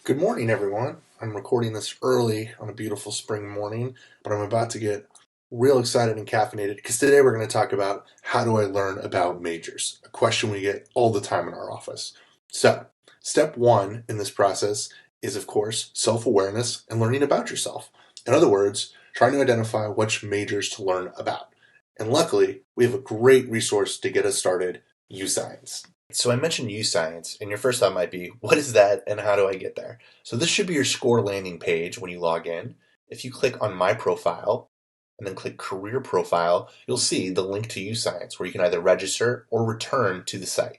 Good morning, everyone. I'm recording this early on a beautiful spring morning, but I'm about to get real excited and caffeinated because today we're going to talk about how do I learn about majors, a question we get all the time in our office. So, step one in this process is, of course, self-awareness and learning about yourself. In other words, trying to identify which majors to learn about. And luckily, we have a great resource to get us started, YouScience. So I mentioned YouScience, and your first thought might be, what is that and how do I get there? So this should be your SCOIR landing page when you log in. If you click on My Profile and then click Career Profile, you'll see the link to YouScience where you can either register or return to the site.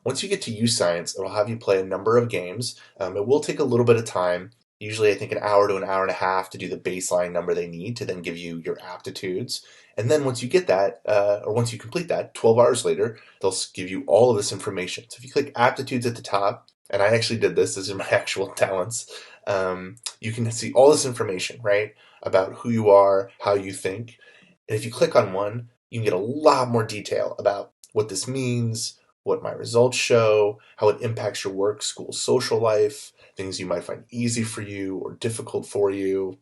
Once you get to YouScience, it'll have you play a number of games. It will take a little bit of time, usually I think an hour to an hour and a half to do the baseline number they need to then give you your aptitudes. And then once you get that, or once you complete that, 12 hours later, they'll give you all of this information. So if you click aptitudes at the top, and I actually did this, these are my actual talents, you can see all this information, right, about who you are, how you think. And if you click on one, you can get a lot more detail about what this means, what my results show, how it impacts your work, school, social life, things you might find easy for you or difficult for you.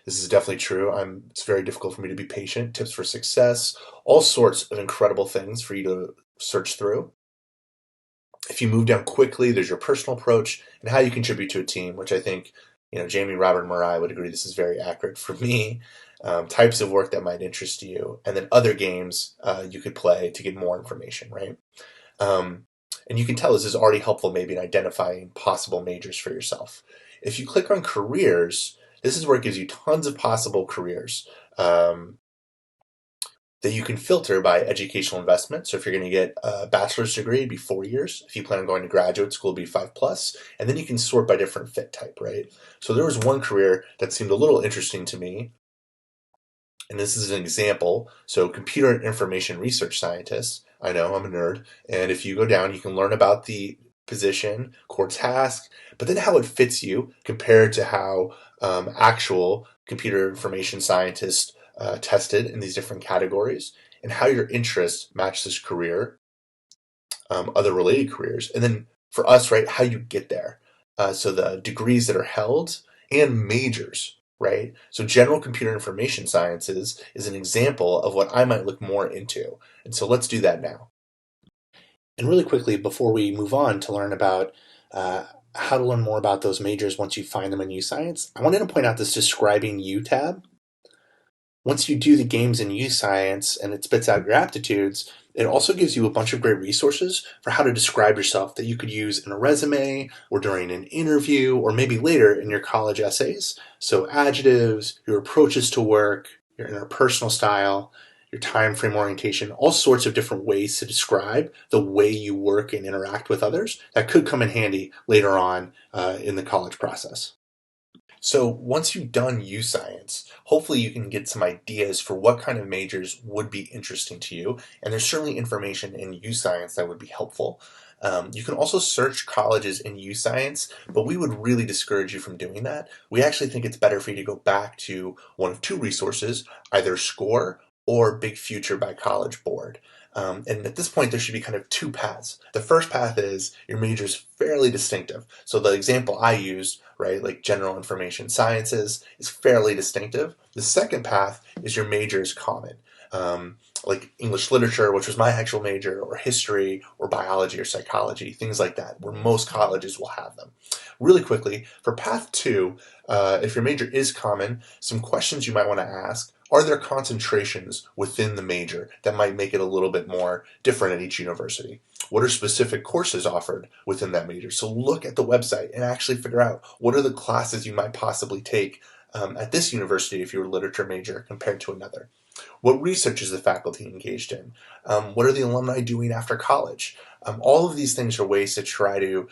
This is definitely true. It's very difficult for me to be patient, tips for success, all sorts of incredible things for you to search through. If you move down quickly, there's your personal approach and how you contribute to a team, which I think, Jamie, Robert, and Marin would agree this is very accurate for me. Types of work that might interest you, and then other games you could play to get more information, right? Um, and you can tell this is already helpful maybe in identifying possible majors for yourself. If you click on careers, this is where it gives you tons of possible careers that you can filter by educational investment. So if you're going to get a bachelor's degree, it'd be 4 years. If you plan on going to graduate school, it'd be 5 plus. And then you can sort by different fit type, right? So there was one career that seemed a little interesting to me. And this is an example. So computer and information research scientist. I know I'm a nerd. And if you go down, you can learn about the position, core task, but then how it fits you compared to how actual computer information scientists tested in these different categories, and how your interests match this career, other related careers, and then for us, right, how you get there. So the degrees that are held and majors, right? So general computer information sciences is an example of what I might look more into. And so let's do that now. And really quickly, before we move on to learn about how to learn more about those majors once you find them in YouScience, I wanted to point out this Describing You tab. Once you do the games in YouScience and it spits out your aptitudes, it also gives you a bunch of great resources for how to describe yourself that you could use in a resume or during an interview or maybe later in your college essays. So adjectives, your approaches to work, your interpersonal style, your time frame orientation, all sorts of different ways to describe the way you work and interact with others that could come in handy later on in the college process. So once you've done YouScience, hopefully you can get some ideas for what kind of majors would be interesting to you. And there's certainly information in YouScience that would be helpful. You can also search colleges in YouScience, but we would really discourage you from doing that. We actually think it's better for you to go back to one of two resources, either SCORE or Big Future by College Board. And at this point, there should be kind of two paths. The first path is your major is fairly distinctive. So the example I used, right, like general information sciences, is fairly distinctive. The second path is your major is common, like English literature, which was my actual major, or history, or biology, or psychology, things like that, where most colleges will have them. Really quickly, for path two, if your major is common, some questions you might want to ask: are there concentrations within the major that might make it a little bit more different at each university? What are specific courses offered within that major? So look at the website and actually figure out what are the classes you might possibly take at this university if you're a literature major compared to another. What research is the faculty engaged in? What are the alumni doing after college? All of these things are ways to try to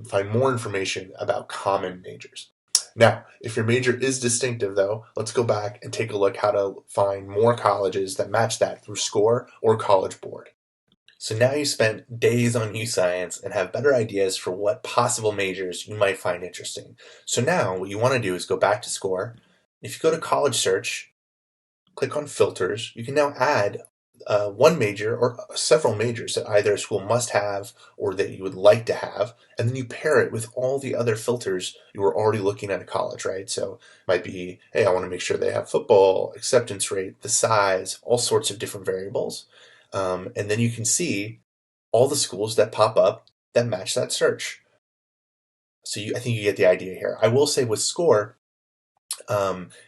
find more information about common majors. Now, if your major is distinctive, though, let's go back and take a look how to find more colleges that match that through SCORE or College Board. So now you spent days on YouScience and have better ideas for what possible majors you might find interesting. So now what you want to do is go back to SCORE. If you go to College Search, click on Filters, you can now add one major or several majors that either a school must have or that you would like to have, and then you pair it with all the other filters you were already looking at a college, right? So it might be, hey, I want to make sure they have football, acceptance rate, the size, all sorts of different variables. And then you can see all the schools that pop up that match that search. So I think you get the idea here. I will say with SCOIR,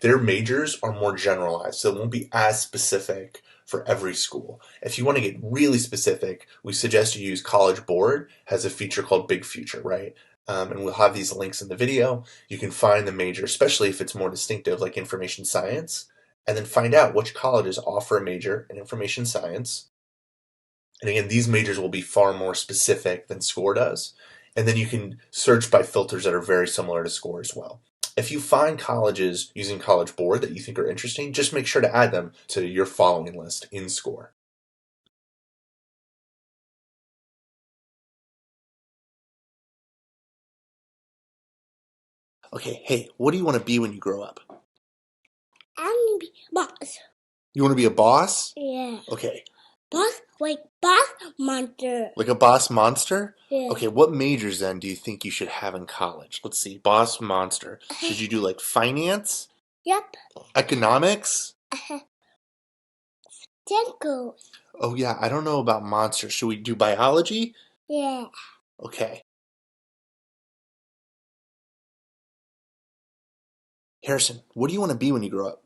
their majors are more generalized, so it won't be as specific for every school. If you want to get really specific, we suggest you use College Board, has a feature called Big Future, right? And we'll have these links in the video. You can find the major, especially if it's more distinctive, like information science, and then find out which colleges offer a major in information science. And again, these majors will be far more specific than SCOIR does. And then you can search by filters that are very similar to SCOIR as well. If you find colleges using College Board that you think are interesting, just make sure to add them to your following list in SCOIR. Okay, hey, what do you want to be when you grow up? I want to be a boss. You want to be a boss? Yeah. Okay. Boss, like boss monster. Like a boss monster? Yeah. Okay, what majors then do you think you should have in college? Let's see, boss monster. Should you do like finance? Yep. Economics? Janko. Oh yeah, I don't know about monster. Should we do biology? Yeah. Okay. Harrison, what do you want to be when you grow up?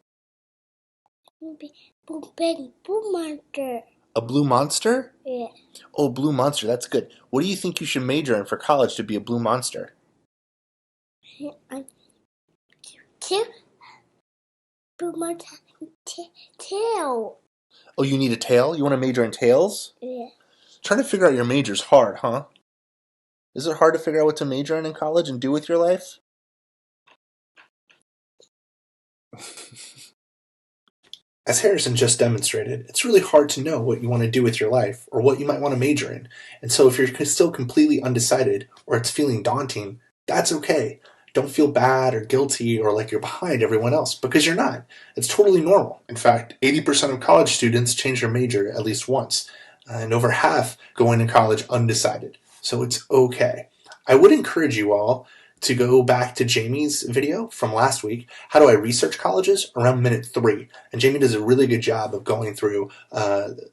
I want to be blue monster. A blue monster? Yeah. Oh, blue monster, that's good. What do you think you should major in for college to be a blue monster? Blue monster tail. Oh, you need a tail? You want to major in tails? Yeah. Trying to figure out your major's hard, huh? Is it hard to figure out what to major in college and do with your life? As Harrison just demonstrated, it's really hard to know what you want to do with your life or what you might want to major in. And so if you're still completely undecided or it's feeling daunting, that's okay. Don't feel bad or guilty or like you're behind everyone else, because you're not. It's totally normal. In fact, 80% of college students change their major at least once, and over half go into college undecided. So it's okay. I would encourage you all to go back to Jamie's video from last week, How Do I Research Colleges, around minute 3. And Jamie does a really good job of going through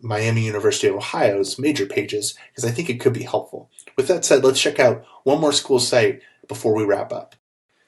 Miami University of Ohio's major pages, because I think it could be helpful. With that said, let's check out one more school site before we wrap up.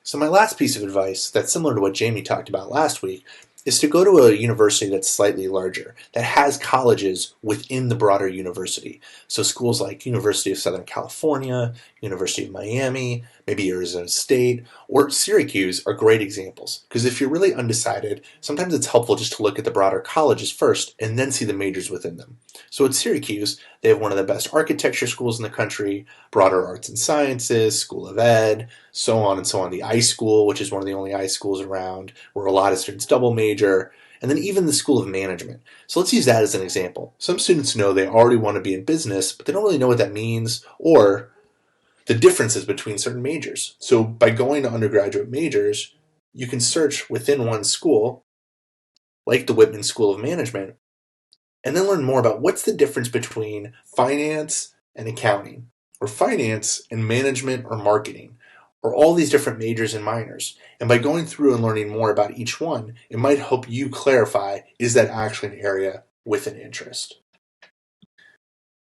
So my last piece of advice, that's similar to what Jamie talked about last week, is to go to a university that's slightly larger, that has colleges within the broader university. So schools like University of Southern California, University of Miami, maybe Arizona State, or Syracuse are great examples. Because if you're really undecided, sometimes it's helpful just to look at the broader colleges first and then see the majors within them. So at Syracuse, they have one of the best architecture schools in the country, broader arts and sciences, School of Ed, so on and so on. The iSchool, which is one of the only iSchools around, where a lot of students double major, and then even the School of Management. So let's use that as an example. Some students know they already want to be in business, but they don't really know what that means or the differences between certain majors. So by going to undergraduate majors, you can search within one school, like the Whitman School of Management, and then learn more about what's the difference between finance and accounting, or finance and management or marketing, or all these different majors and minors. And by going through and learning more about each one, it might help you clarify, is that actually an area with an interest?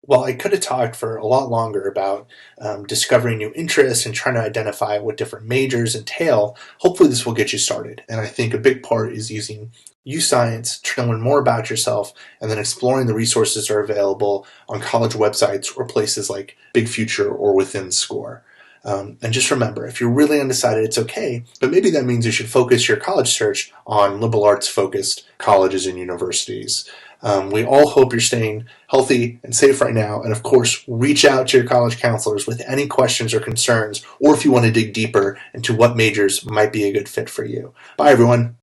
Well, I could have talked for a lot longer about discovering new interests and trying to identify what different majors entail. Hopefully this will get you started. And I think a big part is using YouScience, trying to learn more about yourself, and then exploring the resources that are available on college websites or places like Big Future or within SCOIR. And just remember, if you're really undecided, it's okay, but maybe that means you should focus your college search on liberal arts focused colleges and universities. We all hope you're staying healthy and safe right now, and of course, reach out to your college counselors with any questions or concerns, or if you want to dig deeper into what majors might be a good fit for you. Bye, everyone.